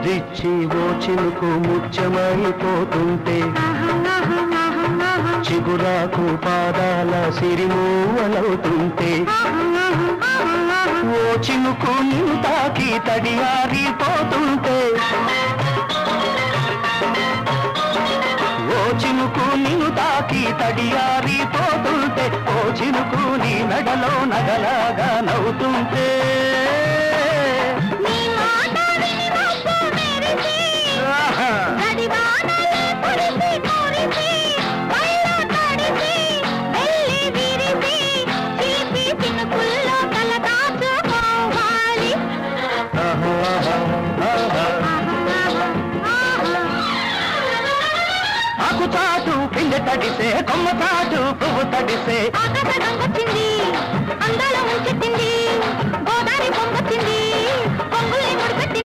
ముద్దిచ్చి ఓ చినుకు ముత్యమైపోతుంటే చిగురాకు పాదాల సిరిమూవలవుతుంటే ఓ చినుకు నిన్ను తాకి తడియారిపోతుంటే ఓ చినుకు నిన్ను తాకి తడియారిపోతుంటే ఓ చినుకు నీ మెడలో నగలాగా నవ్వుతుంటే ఆకు చాటు పిండి తడిసే కొమ్మ చాటు పువ్వు తడిసే ఆకాశ గంగొచ్చింది అందాల ముంచెత్తింది